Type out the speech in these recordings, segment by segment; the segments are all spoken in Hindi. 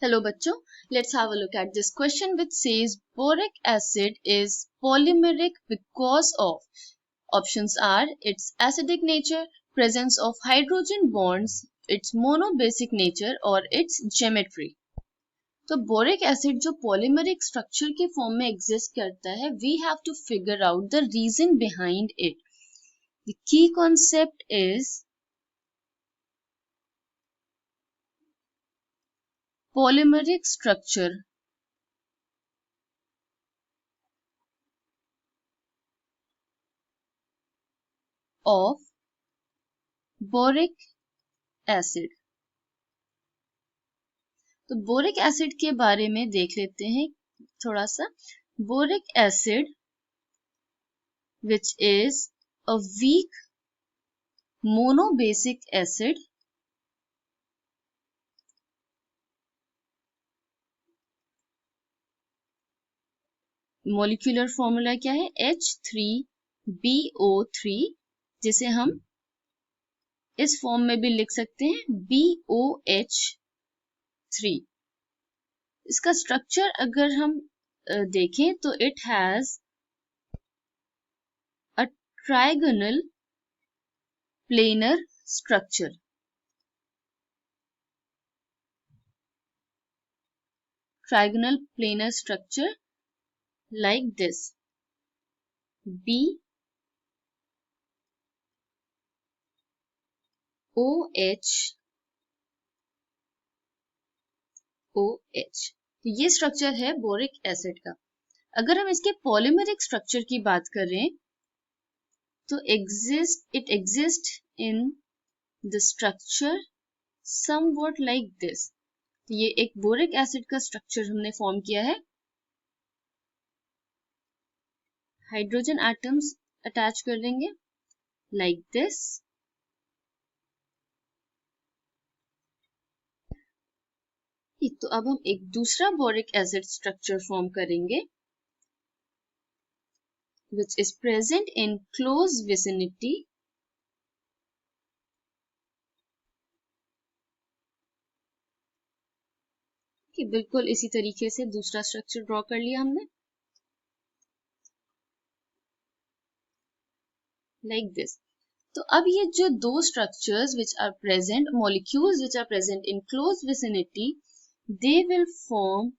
Hello bachcho, let's have a look at this question which says boric acid is polymeric because of options are its acidic nature, presence of hydrogen bonds, its monobasic nature और its geometry. तो बोरिक एसिड जो पॉलीमेरिक स्ट्रक्चर के फॉर्म में एग्जिस्ट करता है, we have to figure out the reason behind it. The key concept is polymeric structure of boric acid. तो बोरिक एसिड के बारे में देख लेते हैं थोड़ा सा. Boric acid which is a weak monobasic acid molecular formula क्या है H3BO3 जिसे हम इस फॉर्म में भी लिख सकते हैं BOH3. इसका स्ट्रक्चर अगर हम देखें तो it has a trigonal planar structure. Trigonal planar structure like this. BOH OH. तो ये स्ट्रक्चर है बोरिक एसिड का. अगर हम इसके पॉलीमेरिक स्ट्रक्चर की बात करें तो it exist in the structure somewhat like this. तो ये एक बोरिक एसिड का स्ट्रक्चर हमने फॉर्म किया है. हाइड्रोजन एटम्स अटैच कर देंगे लाइक दिस. तो अब हम एक दूसरा बोरिक एसिड स्ट्रक्चर फॉर्म करेंगे which is present in close vicinity कि बिल्कुल इसी तरीके से दूसरा स्ट्रक्चर ड्रॉ कर लिया हमने लाइक दिस. तो अब ये जो दो structures which are present, molecules which are present in close vicinity, they will form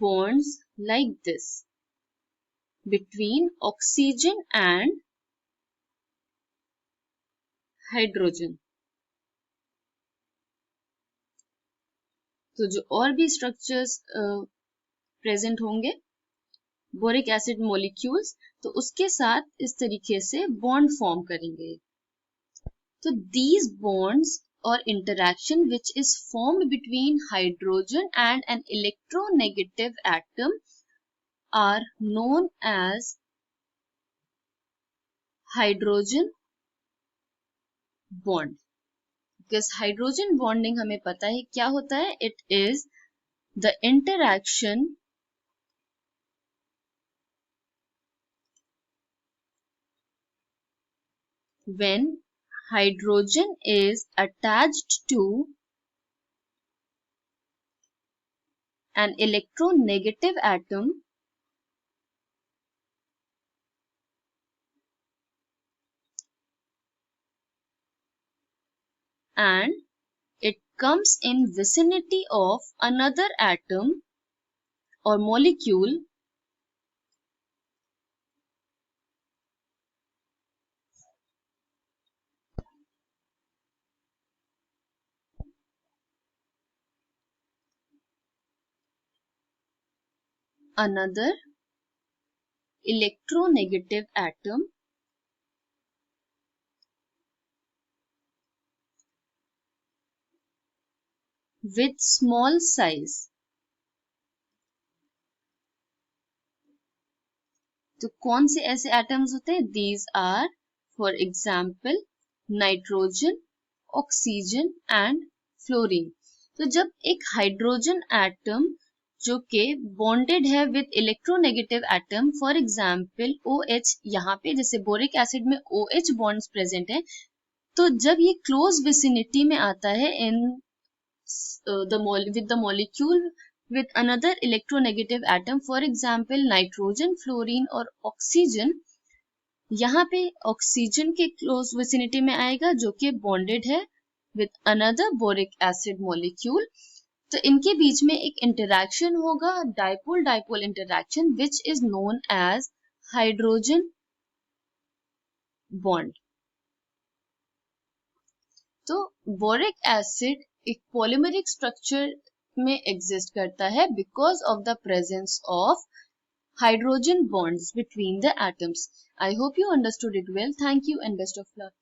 bonds like this between oxygen and hydrogen. तो जो और भी स्ट्रक्चर्स प्रेजेंट होंगे बोरिक एसिड मॉलिक्यूल्स, तो उसके साथ इस तरीके से बॉन्ड फॉर्म करेंगे. तो these bonds or interaction which is formed between hydrogen and an electronegative atom are known as hydrogen bond. Because hydrogen bonding हमें पता है क्या होता है. It is the interaction when hydrogen is attached to an electronegative atom and it comes in vicinity of another atom or molecule another electronegative atom with small size. तो कौन से ऐसे एटम्स होते हैं? These are for example nitrogen, oxygen and fluorine. तो जब एक हाइड्रोजन एटम जो कि बॉन्डेड है with electronegative atom, for example OH, यहाँ पे जैसे बोरिक एसिड में OH बॉन्ड्स प्रेजेंट है, तो जब ये क्लोज विसिनिटी में आता है इन with the molecule with another electronegative atom, for example nitrogen, fluorine और oxygen. यहाँ पे ऑक्सीजन के क्लोज विसिनिटी में आएगा जो कि बॉन्डेड है with another boric acid molecule. तो इनके बीच में एक इंटरैक्शन होगा, dipole dipole interaction, which is known as hydrogen bond. तो बोरिक एसिड एक पॉलीमेरिक स्ट्रक्चर में एग्जिस्ट करता है because of the presence of hydrogen bonds between the atoms. I hope you understood it well. Thank you and best of luck.